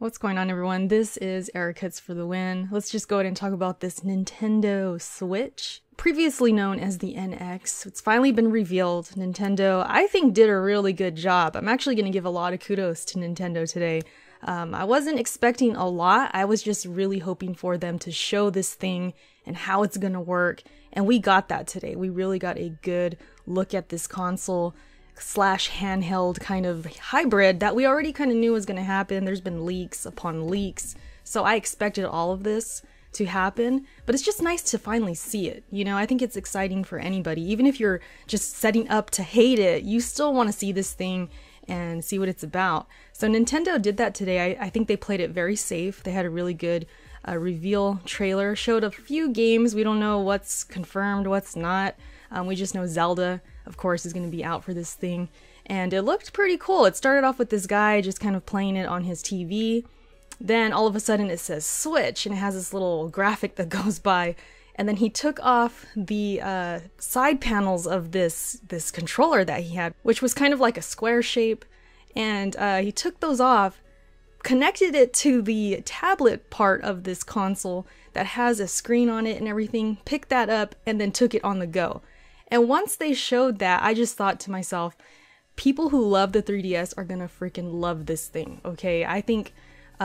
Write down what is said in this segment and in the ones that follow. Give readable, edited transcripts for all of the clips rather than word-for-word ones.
What's going on, everyone? This is Eric Hits for the win. Let's just go ahead and talk about this Nintendo Switch. Previously known as the NX, it's finally been revealed. Nintendo, I think, did a really good job. I'm actually going to give a lot of kudos to Nintendo today. I wasn't expecting a lot. I was just really hoping for them to show this thing and how it's going to work. And we got that today. We really got a good look at this console slash handheld kind of hybrid that we already kind of knew was going to happen. There's been leaks upon leaks. So I expected all of this to happen, but it's just nice to finally see it. You know, I think it's exciting for anybody. Even if you're just setting up to hate it, you still want to see this thing and see what it's about. So Nintendo did that today. I think they played it very safe. They had a really good reveal trailer, showed a few games. We don't know what's confirmed, what's not. We just know Zelda, of course, is going to be out for this thing. And it looked pretty cool. It started off with this guy just kind of playing it on his TV. Then all of a sudden it says Switch, and it has this little graphic that goes by. And then he took off the side panels of this controller that he had, which was kind of like a square shape. And he took those off, connected it to the tablet part of this console that has a screen on it and everything, picked that up, and then took it on the go. And once they showed that, I just thought to myself, people who love the 3DS are gonna freaking love this thing, okay? I think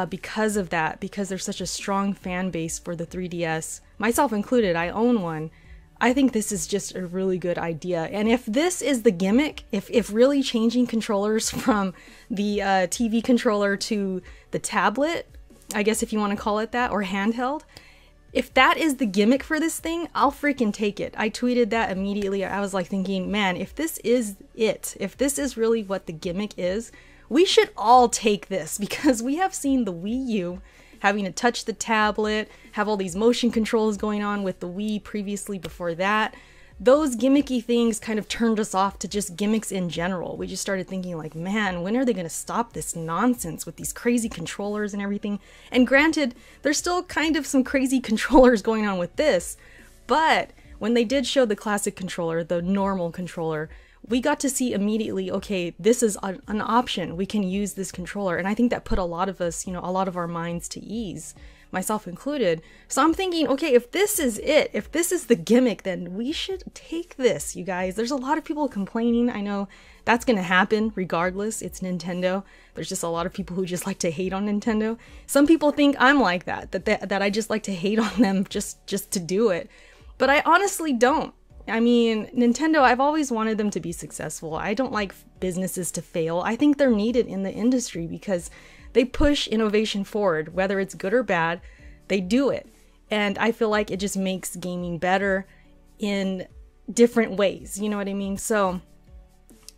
because of that, because there's such a strong fan base for the 3DS, myself included, I own one, I think this is just a really good idea. And if this is the gimmick, if really changing controllers from the TV controller to the tablet, I guess if you want to call it that, or handheld, if that is the gimmick for this thing, I'll freaking take it. I tweeted that immediately. I was like thinking, man, if this is it, if this is really what the gimmick is, we should all take this, because we have seen the Wii U having to touch the tablet, have all these motion controls going on with the Wii previously before that. Those gimmicky things kind of turned us off to just gimmicks in general. We just started thinking like, man, when are they going to stop this nonsense with these crazy controllers and everything? And granted, there's still kind of some crazy controllers going on with this, but when they did show the classic controller, the normal controller, we got to see immediately, okay, this is an option. We can use this controller. And I think that put a lot of us, a lot of our minds to ease, myself included. So I'm thinking, okay, if this is it, if this is the gimmick, then we should take this, you guys. There's a lot of people complaining. I know that's going to happen regardless. It's Nintendo. There's just a lot of people who just like to hate on Nintendo. Some people think I'm like that I just like to hate on them just to do it. But I honestly don't. I mean, Nintendo, I've always wanted them to be successful. I don't like businesses to fail. I think they're needed in the industry because they push innovation forward. Whether it's good or bad, they do it. And I feel like it just makes gaming better in different ways. You know what I mean? So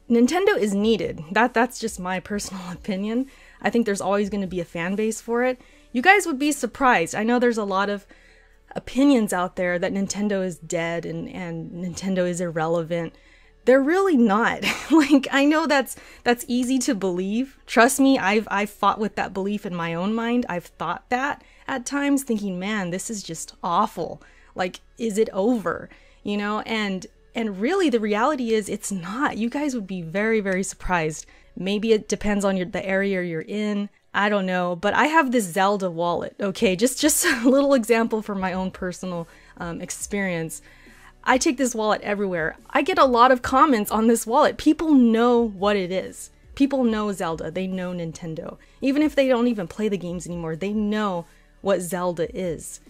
Nintendo is needed. That's just my personal opinion. I think there's always going to be a fan base for it. You guys would be surprised. I know there's a lot of opinions out there that Nintendo is dead and Nintendo is irrelevant. They're really not. Like, I know that's easy to believe. Trust me, I've fought with that belief in my own mind. I've thought that at times, thinking, man, this is just awful. Like, is it over? And really the reality is it's not. You guys would be very, very surprised. Maybe it depends on the area you're in. I don't know, but I have this Zelda wallet, okay? Just a little example from my own personal experience. I take this wallet everywhere. I get a lot of comments on this wallet. People know what it is. People know Zelda. They know Nintendo. Even if they don't even play the games anymore, they know what Zelda is.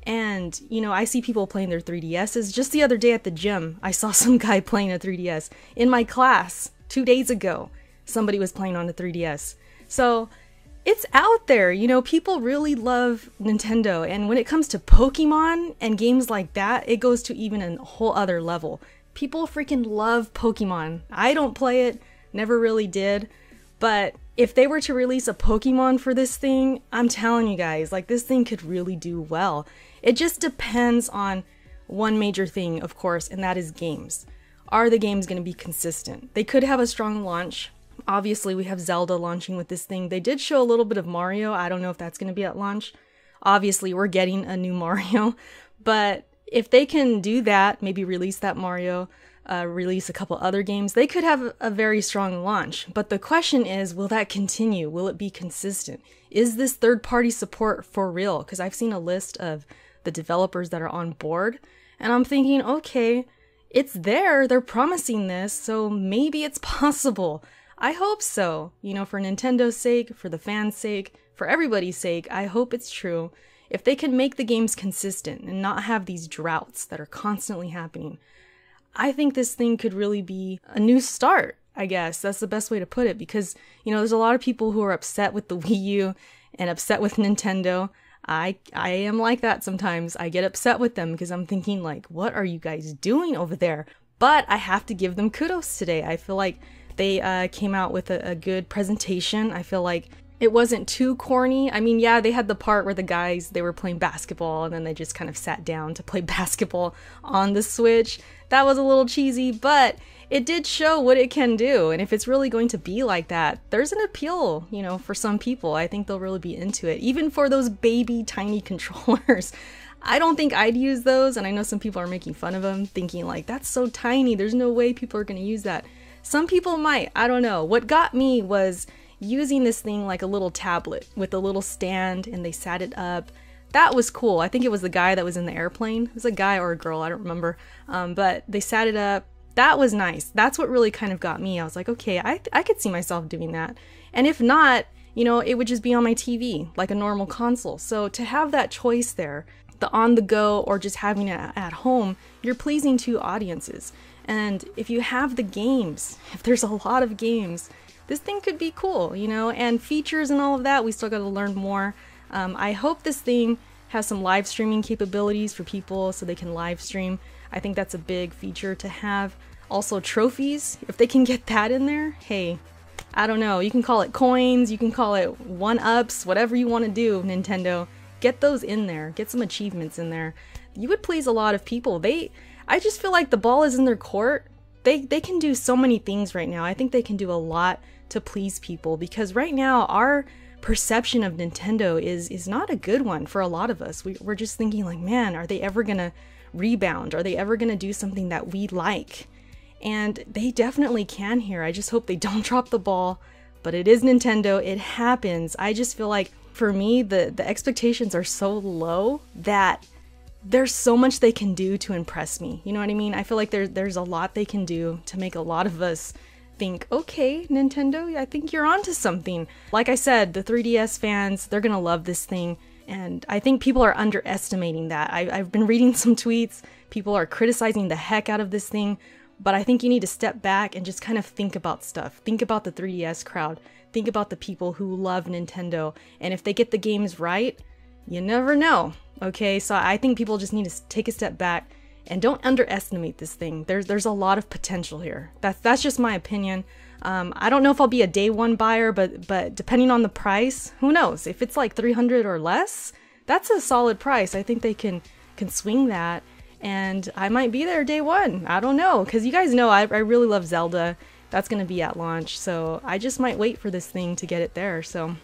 And, I see people playing their 3DSs. Just the other day at the gym, I saw some guy playing a 3DS. In my class, 2 days ago, somebody was playing on a 3DS. So it's out there, people really love Nintendo. And when it comes to Pokemon and games like that, it goes to even a whole other level. People freaking love Pokemon. I don't play it, never really did. But if they were to release a Pokemon for this thing, I'm telling you guys, like, this thing could really do well. It just depends on one major thing, of course, and that is games. Are the games going to be consistent? They could have a strong launch. Obviously, we have Zelda launching with this thing. They did show a little bit of Mario. I don't know if that's going to be at launch. Obviously, we're getting a new Mario. But if they can do that, maybe release that Mario release a couple other games, they could have a very strong launch. But the question is, will that continue? Will it be consistent? Is this third-party support for real? Because I've seen a list of the developers that are on board, and I'm thinking, okay, it's there, they're promising this, so maybe it's possible. I hope so. You know, for Nintendo's sake, for the fans' sake, for everybody's sake, I hope it's true. If they can make the games consistent and not have these droughts that are constantly happening, I think this thing could really be a new start, I guess. That's the best way to put it, because, you know, there's a lot of people who are upset with the Wii U and upset with Nintendo. I am like that sometimes. I get upset with them because I'm thinking, like, what are you guys doing over there? But I have to give them kudos today. I feel like they came out with a good presentation. I feel like it wasn't too corny. I mean, yeah, they had the part where the guys, they were playing basketball and then they just kind of sat down to play basketball on the Switch. That was a little cheesy, but it did show what it can do. And if it's really going to be like that, there's an appeal, you know, for some people. I think they'll really be into it. Even for those baby tiny controllers. I don't think I'd use those, and I know some people are making fun of them, thinking like, that's so tiny, there's no way people are going to use that. Some people might, I don't know. What got me was using this thing like a little tablet with a little stand, and they sat it up. That was cool. I think it was the guy that was in the airplane. It was a guy or a girl, I don't remember. But they sat it up. That was nice. That's what really kind of got me. I was like, okay, I could see myself doing that. And if not, you know, it would just be on my TV, like a normal console. So to have that choice there, the on the go or just having it at home, you're pleasing two audiences. And if you have the games, if there's a lot of games, this thing could be cool, you know, and features and all of that, we still got to learn more. I hope this thing has some live streaming capabilities for people so they can live stream. I think that's a big feature to have. Also trophies, if they can get that in there, hey, I don't know, you can call it coins, you can call it one-ups, whatever you want to do, Nintendo. Get those in there, get some achievements in there. You would please a lot of people. I just feel like the ball is in their court. They can do so many things right now. I think they can do a lot to please people, because right now our perception of Nintendo is not a good one for a lot of us. We're just thinking like, man, are they ever gonna rebound? Are they ever gonna do something that we like? And they definitely can here. I just hope they don't drop the ball, but it is Nintendo. It happens. I just feel like for me, the expectations are so low that there's so much they can do to impress me. You know what I mean? I feel like there's a lot they can do to make a lot of us think, okay, Nintendo, I think you're onto something. Like I said, the 3DS fans, they're gonna love this thing. And I think people are underestimating that. I've been reading some tweets. People are criticizing the heck out of this thing. But I think you need to step back and just kind of think about stuff. Think about the 3DS crowd. Think about the people who love Nintendo. And if they get the games right, you never know. Okay, so I think people just need to take a step back and don't underestimate this thing. There's a lot of potential here. That's just my opinion. I don't know if I'll be a day one buyer, but depending on the price, who knows? If it's like $300 or less, that's a solid price. I think they can swing that. And I might be there day one. I don't know, because you guys know I really love Zelda. That's going to be at launch, so I just might wait for this thing to get it there. So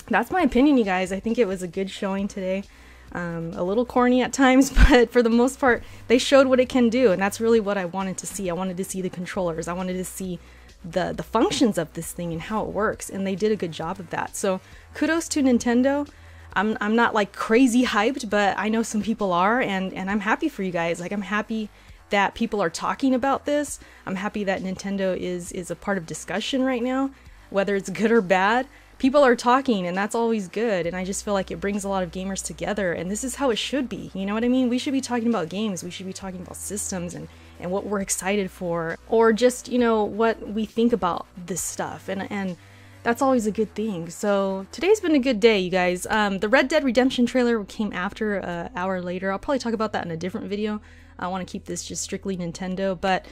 that's my opinion, you guys. I think it was a good showing today. A little corny at times, but for the most part, they showed what it can do, and that's really what I wanted to see. I wanted to see the controllers. I wanted to see the functions of this thing and how it works, and they did a good job of that. So kudos to Nintendo. I'm not like crazy hyped, but I know some people are, and I'm happy for you guys. Like, I'm happy that people are talking about this. I'm happy that Nintendo is a part of discussion right now, whether it's good or bad. People are talking, and that's always good, and I just feel like it brings a lot of gamers together, and this is how it should be, you know what I mean? We should be talking about games, we should be talking about systems and what we're excited for, or just, you know, what we think about this stuff, and that's always a good thing. So today's been a good day, you guys. The Red Dead Redemption trailer came after an hour later. I'll probably talk about that in a different video. I want to keep this just strictly Nintendo, but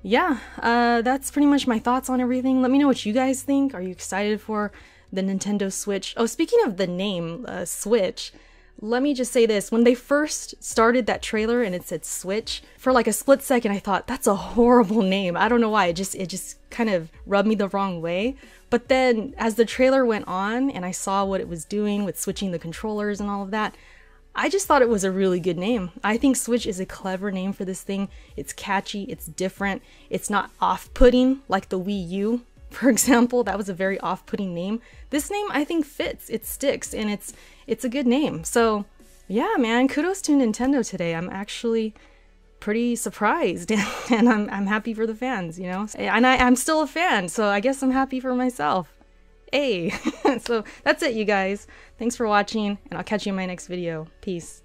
yeah, that's pretty much my thoughts on everything. Let me know what you guys think. Are you excited for the Nintendo Switch? Oh, speaking of the name, Switch, let me just say this. When they first started that trailer and it said Switch, for like a split second I thought, that's a horrible name. I don't know why, it just kind of rubbed me the wrong way. But then as the trailer went on and I saw what it was doing with switching the controllers and all of that, I just thought it was a really good name. I think Switch is a clever name for this thing. It's catchy, it's different, it's not off-putting like the Wii U, for example. That was a very off-putting name. This name I think fits, it sticks, and it's a good name. So yeah, man, kudos to Nintendo today. I'm actually pretty surprised and I'm happy for the fans, you know? And I'm still a fan, so I guess I'm happy for myself. Hey! So that's it, you guys. Thanks for watching, and I'll catch you in my next video. Peace.